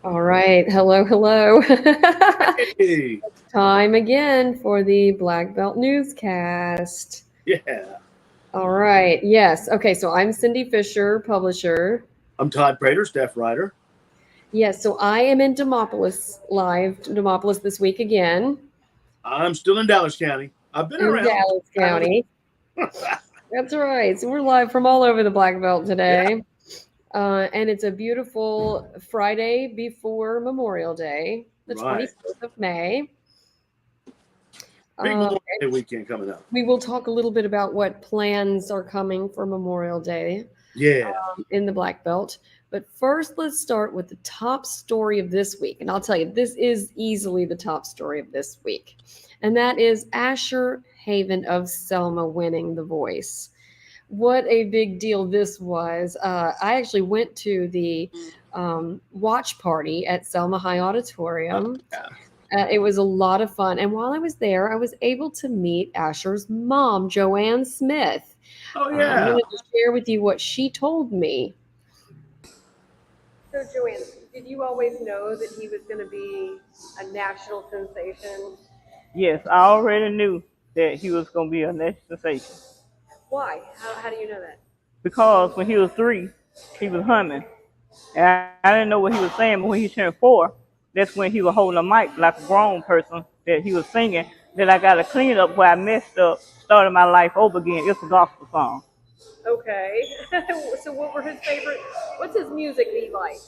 All right. Hello, hello. Hey, Time again for the Black Belt Newscast. yeah. All right. Yes. Okay. So I'm Cindy Fisher, publisher. I'm Todd Prater, staff writer. Yes. So I am in Demopolis, live Demopolis this week again I'm still in Dallas County. I've been in around. Dallas County. That's right. So we're live from all over the Black Belt Yeah, today. And it's a beautiful Friday before Memorial Day, the right. 24th of May. Big Uh, Memorial Day weekend coming up. we will talk a little bit about what plans are coming for Memorial Day Yeah. in the Black Belt. But first, let's start with the top story of this week. And I'll tell you, this is easily the top story of this week. And that is Asher HaVon of Selma winning The Voice. What a big deal this was. I actually went to the watch party at Selma High Oh, Auditorium. yeah. It was a lot of fun. And while I was there, I was able to meet Asher's mom, Joanne Smith. Oh, I'm yeah. going to share with you what she told me. So, Joanne, did you always know that he was going to be a national sensation? Yes, I already knew that he was going to be a national sensation Why? How do you know that? because when he was 3, he was humming. And I didn't know what he was saying, but when he turned 4, that's when he was holding a mic like a grown person that he was singing. Then I got to clean it up where I messed up, started my life over again. It's a gospel song. Okay. So, what were his favorite? What's his music he liked?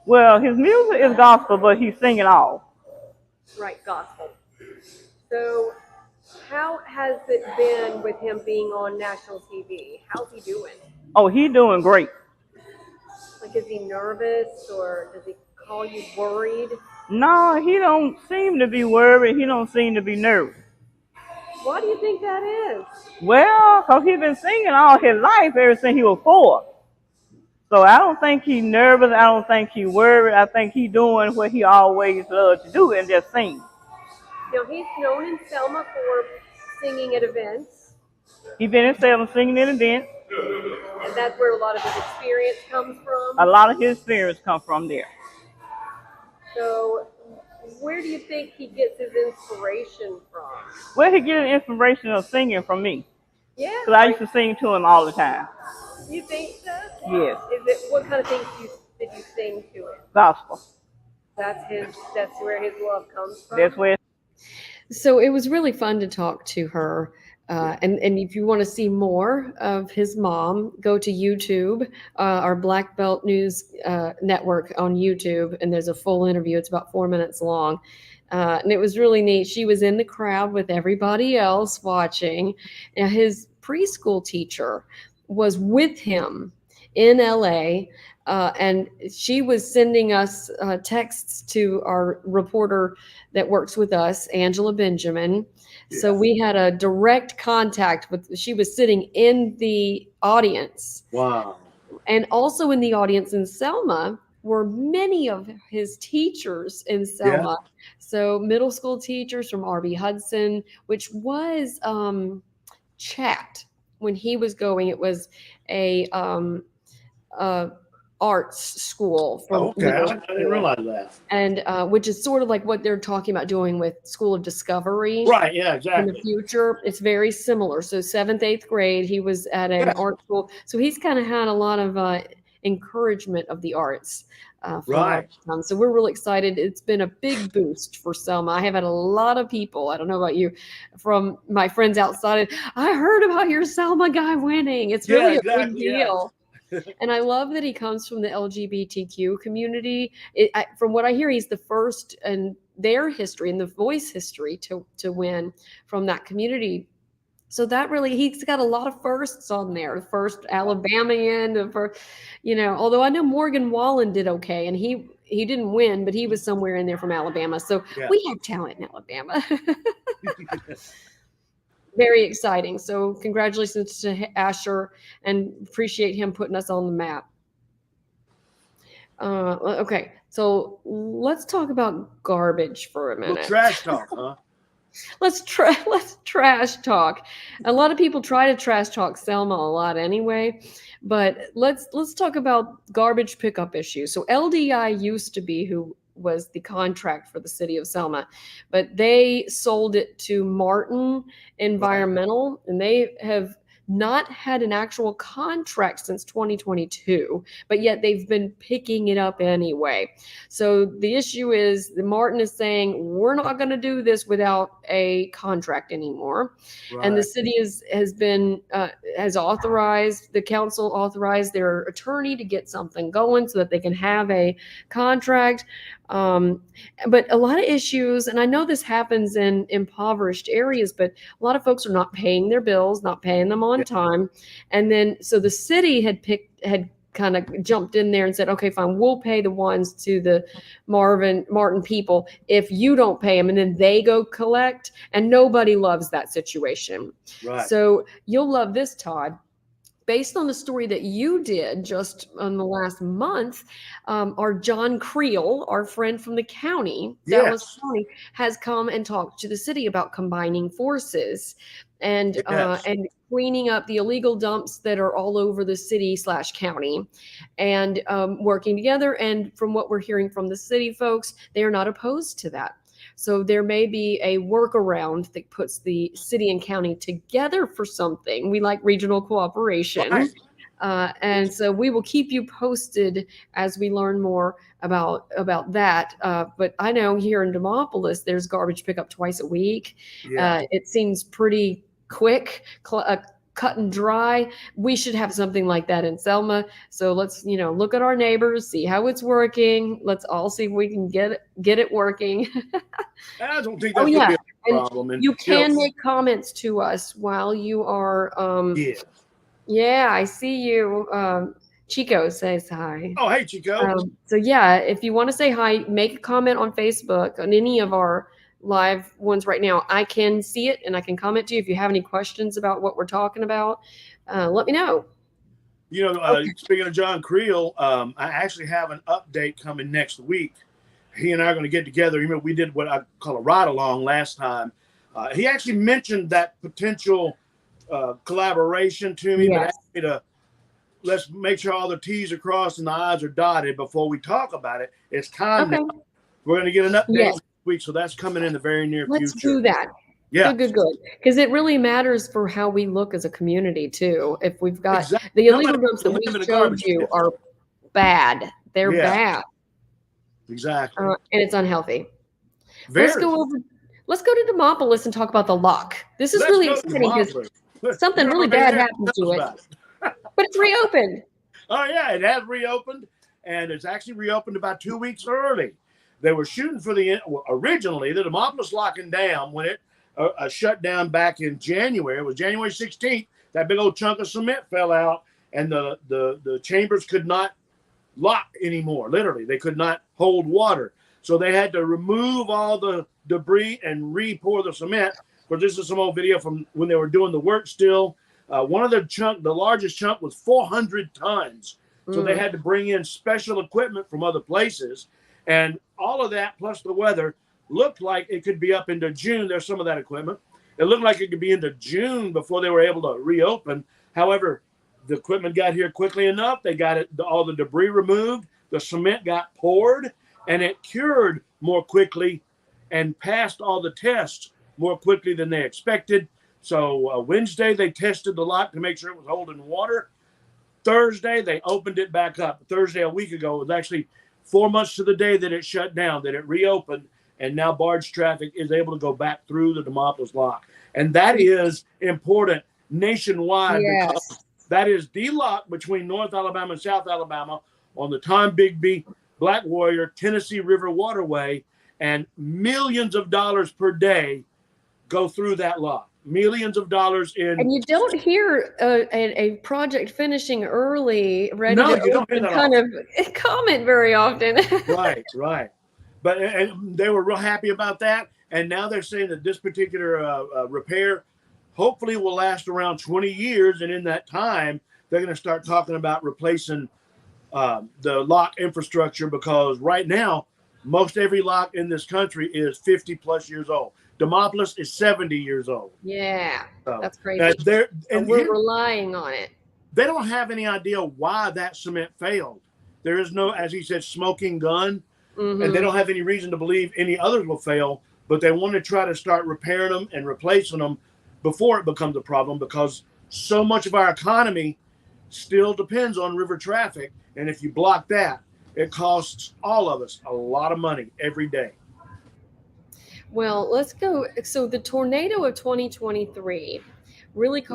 Well, his music is gospel, but he's singing all. Right, gospel. So, how has it been with him being on national TV? How's he doing? Oh, he doing great. Like, is he nervous or does he call you worried? No, he don't seem to be worried. He don't seem to be nervous. Why do you think that is? Well, because he's been singing all his life ever since he was 4. So I don't think he's nervous. I don't think he's worried. I think he's doing what he always loved to do and just sing. He's known in Selma for singing at events, He's been in Salem singing in events. and that's where a lot of his experience comes A from. lot of his experience come from there. So, where do you think he gets his inspiration from? Where he getting inspiration of singing from me? Yeah, Because I used to sing to him all the time. you think so? Yes, Is it what kind of things did you sing to him? gospel. That's where his love comes from. That's where. So it was really fun to talk to her. And if you want to see more of his mom, go to YouTube, our Black Belt News network on YouTube, and there's a full interview. It's about 4 minutes long. And it was really neat. She was in the crowd with everybody else watching. Now, his preschool teacher was with him in LA. And she was sending us texts to our reporter that works with us, Angela Benjamin. So Yeah. we had a direct contact with, she was sitting in the audience, Wow. and also in the audience in Selma were many of his teachers in Yeah. Selma. So middle school teachers from RB Hudson, which was Chat when he was going. It was a uh, arts school Oh, for okay. middle I didn't school, realize that. and which is sort of like what they're talking about doing with School of Discovery Right. Yeah, in the exactly. future. It's very similar. So seventh, eighth grade, he was at an Yeah. art school. So he's kind of had a lot of encouragement of the arts for a long Right. time. So we're really excited. It's been a big boost for Selma. I have had a lot of people, I don't know about you, from my friends outside. I heard about your Selma guy winning. It's Yeah, really a big exactly. Yeah. deal. And I love that he comes from the LGBTQ community. From what I hear, he's the first in their history, in the voice history, to win from that community. So that really, he's got a lot of firsts on there. The first Alabamian, the first, although I know Morgan Wallen did okay, and he didn't win, but he was somewhere in there from Alabama. So Yeah. we have talent in Alabama. Very exciting. So congratulations to Asher, and appreciate him putting us on the map. Okay, so let's talk about garbage for a Little minute. trash talk, huh? let's trash talk. A lot of people try to trash talk Selma a lot anyway, but let's talk about garbage pickup issues. So LDI used to be who was the contract for the city of Selma, but they sold it to Martin Environmental, and they have not had an actual contract since 2022, but yet they've been picking it up anyway. So the issue is the Martin is saying we're not going to do this without a contract anymore, and the city has authorized, the council authorized their attorney to get something going so that they can have a contract. But a lot of issues, and I know this happens in impoverished areas, but a lot of folks are not paying their bills, not paying them on time. And then, so the city had kind of jumped in there and said, okay, fine, we'll pay the ones to the Martin people if you don't pay them. And then they go collect, and nobody loves that situation. Right. So you'll love this, Todd. Based on the story that you did just in the last month, our John Creel, our friend from the county, Dallas County, has come and talked to the city about combining forces and cleaning up the illegal dumps that are all over the city/county, and working together. And from what we're hearing from the city folks, they are not opposed to that. So there may be a workaround that puts the city and county together for something. We like regional cooperation. Right. And so we will keep you posted as we learn more about that. But I know here in Demopolis, there's garbage pickup twice a week. Yeah. It seems pretty quick, cut and dry. We should have something like that in Selma. So let's, look at our neighbors, see how it's working. Let's all see if we can get it working. I don't think that's going to be a problem. And you can make comments to us while you are. Yeah, I see you. Chico says hi. Oh, hey, Chico. So yeah, if you want to say hi, make a comment on Facebook on any of our live ones right now. I can see it and I can comment to you. If you have any questions about what we're talking about, let me know. Speaking of John Creel, I actually have an update coming next week. He and I are going to get together. We did what I call a ride along last time. He actually mentioned that potential collaboration to me, but asked me to let's make sure all the T's are crossed and the I's are dotted before we talk about it. It's time now. We're going to get an update week, so that's coming in the very near future. Let's do that. Yeah, good. Because it really matters for how we look as a community too. If we've got the illegal dumps that we showed you are bad, they're bad. Exactly, and it's unhealtty. Let's go to Demopolis and talk about the lock. This is really exciting because something really bad happened to it, but it's reopened. Oh yeah, it has reopened, and it's actually reopened about 2 weeks early. They were shooting for originally the Demopolis Lock and Dam when it shut down back in January. It was January 16th. That big old chunk of cement fell out, and the chambers could not lock anymore. Literally, they could not hold water. So they had to remove all the debris and re-pour the cement. But this is some old video from when they were doing the work still. One of the largest chunk was 400 tons. So they had to bring in special equipment from other places. And all of that, plus the weather, looked like it could be up into June. There's some of that equipment. It looked like it could be into June before they were able to reopen. However, the equipment got here quickly enough. They got all the debris removed. The cement got poured, and it cured more quickly and passed all the tests more quickly than they expected. So Wednesday, they tested the lock to make sure it was holding water. Thursday, they opened it back up. Thursday, a week ago, it was actually 4 months to the day that it shut down, that it reopened, and now barge traffic is able to go back through the Demopolis Lock. And that is important nationwide because that is the lock between North Alabama and South Alabama on the Tom Bigby, Black Warrior, Tennessee River Waterway, and millions of dollars per day go through that lock. Millions of dollars in. And you don't hear a project finishing early, ready to open kind of comment very often. Right. But and they were real happy about that. And now they're saying that this particular repair hopefully will last around 20 years. And in that time, they're going to start talking about replacing the lock infrastructure, because right now, most every lock in this country is 50 plus years old. Demopolis is 70 years old. Yeah, So, that's crazy. and we're relying on it. they don't have any idea why that cement failed. There is no, as he said, smoking gun, and they don't have any reason to believe any others will fail, but they want to try to start repairing them and replacing them before it becomes a problem, because so much of our economy still depends on river traffic. And if you block that, it costs all of us a lot of money every day. Well, let's go. So the tornado of 2023 really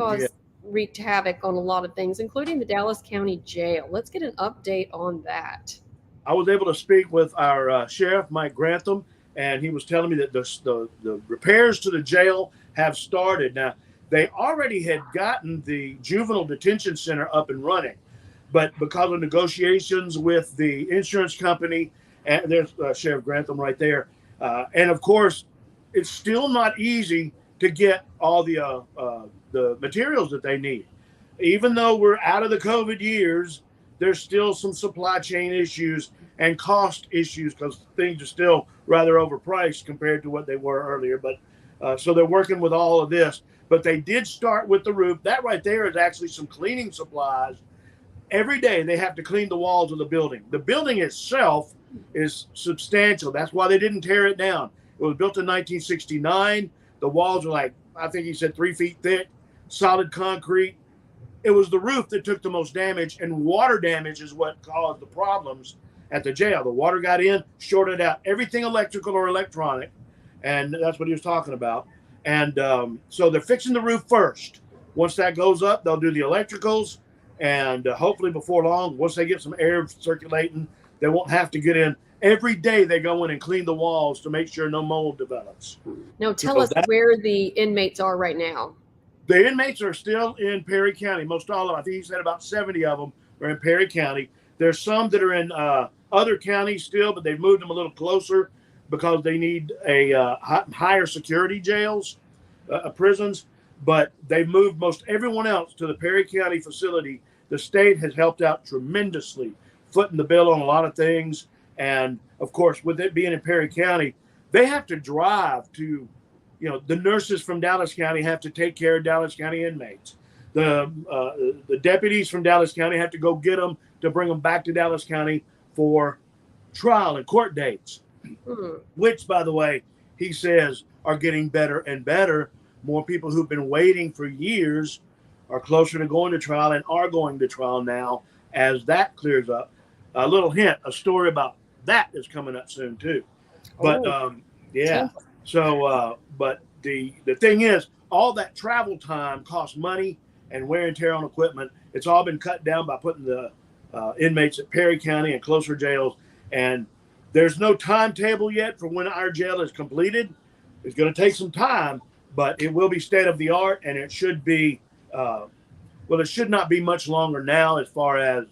wreaked havoc on a lot of things, including the Dallas County Jail. Let's get an update on that. I was able to speak with our sheriff, Mike Grantham, and he was telling me that the repairs to the jail have started. Now, they already had gotten the juvenile detention center up and running, but because of negotiations with the insurance company, and there's Sheriff Grantham right there, and of course, it's still not easy to get all the materials that they need. Even though we're out of the COVID years, there's still some supply chain issues and cost issues, because things are still rather overpriced compared to what they were earlier. But so they're working with all of this. But they did start with the roof. That right there is actually some cleaning supplies. Every day they have to clean the walls of the building. The building itself is substantial. That's why they didn't tear it down. It was built in 1969. The walls are like, I think he said 3 feet thick, solid concrete. It was the roof that took the most damage, and water damage is what caused the problems at the jail. The water got in, shorted out everything electrical or electronic, and that's what he was talking about. And so they're fixing the roof first. Once that goes up, they'll do the electricals, and hopefully before long, once they get some air circulating, they won't have to get in. Every day they go in and clean the walls to make sure no mold develops. Now tell us where the inmates are right now. The inmates are still in Perry County. Most all of them, I think he said about 70 of them are in Perry County. There's some that are in other counties still, but they've moved them a little closer because they need a higher security jails, prisons. But they've moved most everyone else to the Perry County facility. The state has helped out tremendously, footing the bill on a lot of things. And of course, with it being in Perry County, they have to drive to, the nurses from Dallas County have to take care of Dallas County inmates. The deputies from Dallas County have to go get them to bring them back to Dallas County for trial and court dates, which, by the way, he says are getting better and better. More people who've been waiting for years are closer to going to trial and are going to trial now as that clears up. A little hint, a story about that is coming up soon too. But yeah. So, but the thing is, all that travel time costs money and wear and tear on equipment. It's all been cut down by putting the inmates at Perry County and closer jails. And there's no timetable yet for when our jail is completed. It's going to take some time, but it will be state of the art, and it should be, it should not be much longer now as far as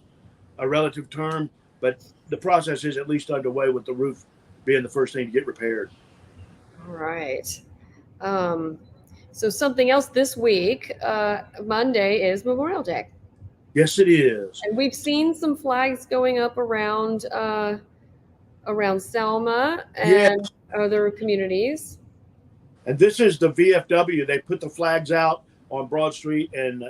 a relative term, but the process is at least underway with the roof being the first thing to get repaired. All right. So something else this week, Monday is Memorial Day. Yes, it is. And we've seen some flags going up around Selma and other communities. And this is the VFW. They put the flags out on Broad Street and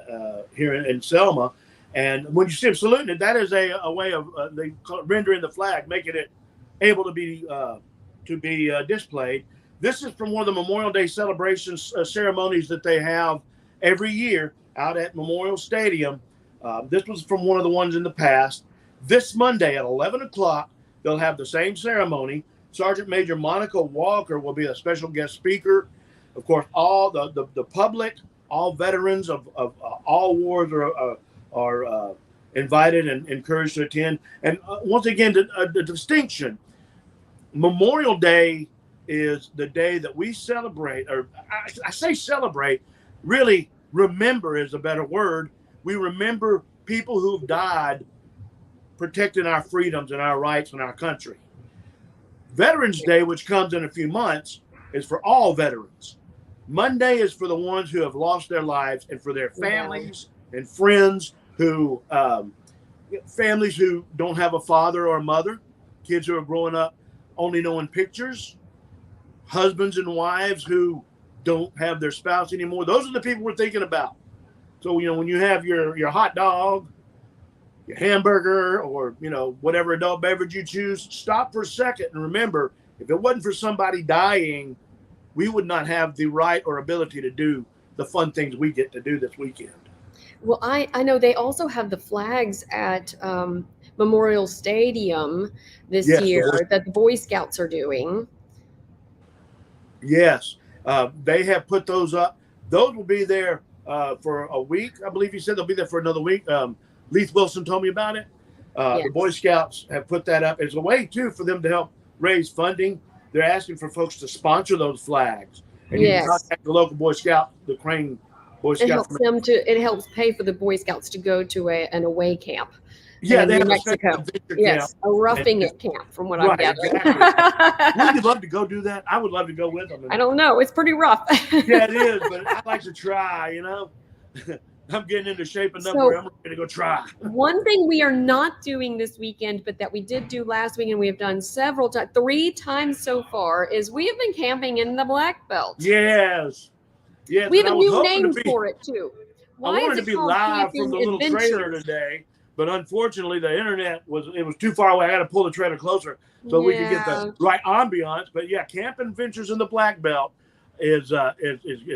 here in Selma. And when you see them saluting it, that is a way of they rendering the flag, making it able to be displayed. This is from one of the Memorial Day celebrations ceremonies that they have every year out at Memorial Stadium. This was from one of the ones in the past. This Monday at 11 o'clock, they'll have the same ceremony. Sergeant Major Monica Walker will be a special guest speaker. Of course, all the public, all veterans of all wars are invited and encouraged to attend. And once again, the distinction, Memorial Day is the day that we celebrate, or I say celebrate, really remember is a better word. We remember people who've died protecting our freedoms and our rights in our country. Veterans Day, which comes in a few months, is for all veterans. Monday is for the ones who have lost their lives and for their families and friends who don't have a father or a mother, kids who are growing up only knowing pictures. husbands and wives who don't have their spouse anymore. Those are the people we're thinking about. So, when you have your hot dog, your hamburger, or, whatever adult beverage you choose, stop for a second and remember, if it wasn't for somebody dying, we would not have the right or ability to do the fun things we get to do this weekend. Well, I know they also have the flags at Memorial Stadium this year that the Boy Scouts are doing. Yes, they have put those up. Those will be there for a week. I believe he said they'll be there for another week. Leith Wilson told me about it. Yes. The Boy Scouts have put that up. It's a way, too, for them to help raise funding. They're asking for folks to sponsor those flags. And you can contact the local Boy Scout, the Crane Boy Scouts. It helps pay for the Boy Scouts to go to an away camp. Yeah, they in have Mexico. Yes, a roughing it camp, from what I'm gathering. Exactly. Would you love to go do that? I would love to go with them. I don't know. It's pretty rough. Yeah, it is, but I like to try, I'm getting into shape enough where I'm ready to go try. One thing we are not doing this weekend, but that we did do last week and we have done several times, 3 times so far, is we have been camping in the Black Belt. Yes. Yes. We have a new name for it, too. Why I wanted to be live from the little trailer today, but unfortunately the internet was too far away. I got to pull the trailer closer so we could get the right ambiance. But yeah, Camp Adventures in the Black Belt is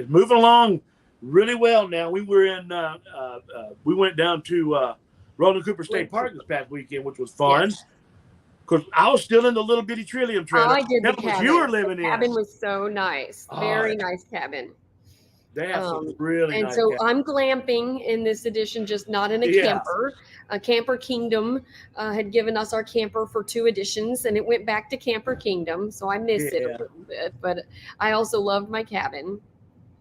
moving along really well now. We were in we went down to Roland Cooper State Park this past weekend, which was fun. Because I was still in the little bitty Trillium trailer. I did the cabin. You were living in. The cabin was so nice. Very nice cabin. They have some really nice so cabins. I'm glamping in this edition, just not in a camper. Camper Kingdom had given us our camper for 2 editions, and it went back to Camper Kingdom, so I miss it a little bit. But I also loved my cabin.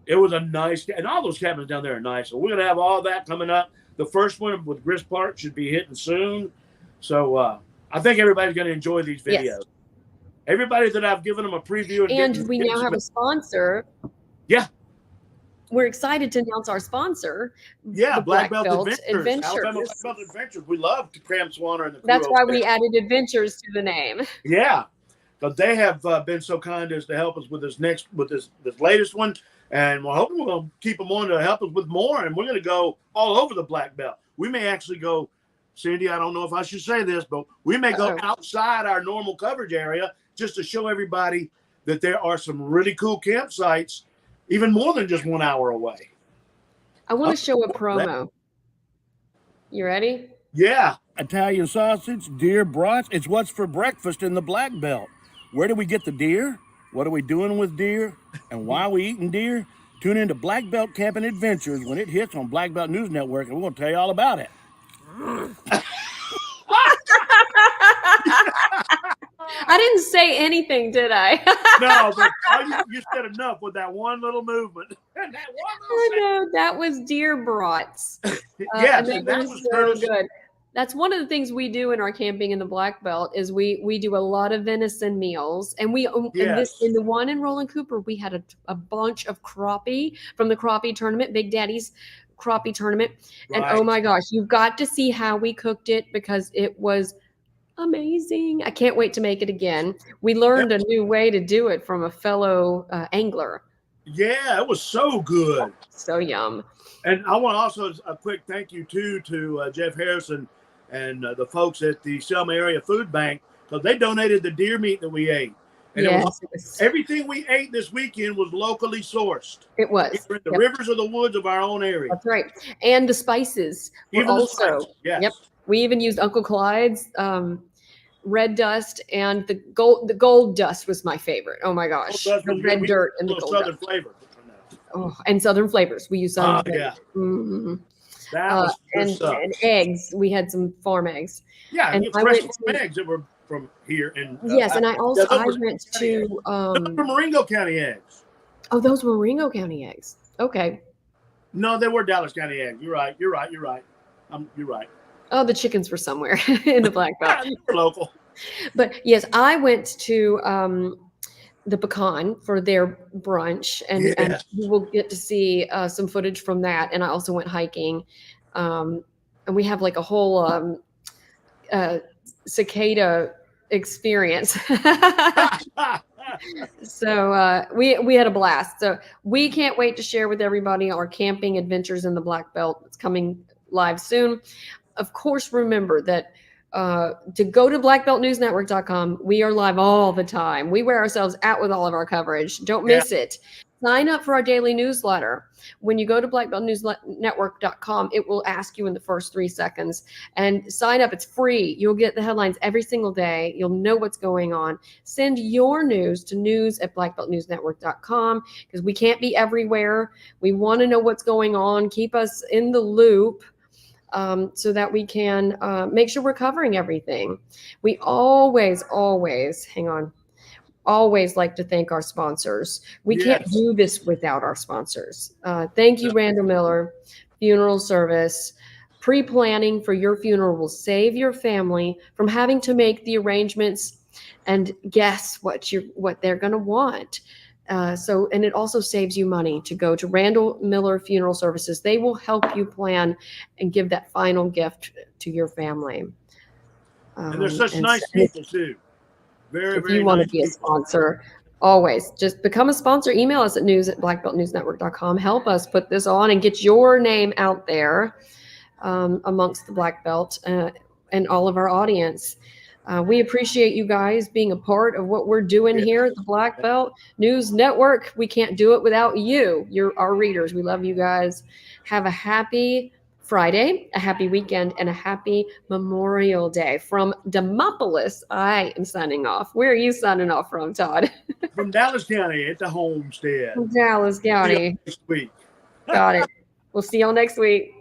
It was a nice, and all those cabins down there are nice. So we're going to have all that coming up. The first one with Grist Park should be hitting soon. So I think everybody's going to enjoy these videos. Yes. Everybody that I've given them a preview. And we now have a sponsor. Yeah. We're excited to announce our sponsor. Yeah, Black Belt Adventures. Alabama Black Belt Adventures. We love Cram Swanner and the crew. That's why we added Adventures to the name. Yeah, but they have been so kind as to help us with this latest one, and we're hoping we're going to keep them on to help us with more. And we're going to go all over the Black Belt. We may actually go, Cindy. I don't know if I should say this, but we may go outside our normal coverage area just to show everybody that there are some really cool campsites. Even more than just 1 hour away. I want to show a promo. You ready? Yeah. Italian sausage, deer brats. It's what's for breakfast in the Black Belt. Where do we get the deer? What are we doing with deer? And why are we eating deer? Tune into Black Belt Camping Adventures when it hits on Black Belt News Network, and we're going to tell you all about it. I didn't say anything, did I? No, but you said enough with that one little movement. That was deer brats. Yes, and that was so good. That's one of the things we do in our camping in the Black Belt is we do a lot of venison meals, and in the one in Roland Cooper we had a bunch of crappie from the crappie tournament, Big Daddy's crappie tournament, and oh my gosh, you've got to see how we cooked it because it was amazing. I can't wait to make it again. We learned a new way to do it from a fellow angler. Yeah, it was so good. So yum. And I want also a quick thank you too to Jeff Harrison and the folks at the Selma Area Food Bank, because they donated the deer meat that we ate. And everything we ate this weekend was locally sourced. It was. We were in the rivers of the woods of our own area. That's right. And the spices were also. Yes. Yep. We even used Uncle Clyde's red dust, and the gold dust was my favorite. Oh my gosh. The red dirt and the gold southern dust. flavor. Oh, and southern flavors. We use southern flavors. Yeah. Mm-hmm. That was good stuff. And eggs. We had some farm eggs. Yeah, and fresh eggs that were from here. And and I went to Marengo County eggs. Oh, those were Marengo County eggs. Okay. No, they were Dallas County eggs. You're right. You're right. Oh, the chickens were somewhere in the Black Belt. Local. But yes, I went to the Pecan for their brunch, and we will get to see some footage from that. And I also went hiking, and we have like a whole cicada experience. So we had a blast. So we can't wait to share with everybody our camping adventures in the Black Belt. It's coming live soon. Of course, remember that to go to blackbeltnewsnetwork.com. We are live all the time. We wear ourselves out with all of our coverage. Don't miss it. Sign up for our daily newsletter. When you go to blackbeltnewsnetwork.com, it will ask you in the first 3 seconds. And sign up. It's free. You'll get the headlines every single day. You'll know what's going on. Send your news to news@blackbeltnewsnetwork.com because we can't be everywhere. We want to know what's going on. Keep us in the loop. So that we can make sure we're covering everything. We always like to thank our sponsors. We can't do this without our sponsors. Thank you, Randall Miller Funeral Service. Pre-planning for your funeral will save your family from having to make the arrangements and guess what they're going to want. And it also saves you money to go to Randall Miller Funeral Services. They will help you plan and give that final gift to your family. And they're such nice people too. Very, if you want to be a sponsor, always just become a sponsor. Email us at news@blackbeltnewsnetwork.com. Help us put this on and get your name out there amongst the Black Belt and all of our audience. We appreciate you guys being a part of what we're doing here at the Black Belt News Network. We can't do it without you. You're our readers. We love you guys. Have a happy Friday, a happy weekend, and a happy Memorial Day. From Demopolis, I am signing off. Where are you signing off from, Todd? From Dallas County at the homestead. From Dallas County. Next week. Got it. We'll see y'all next week.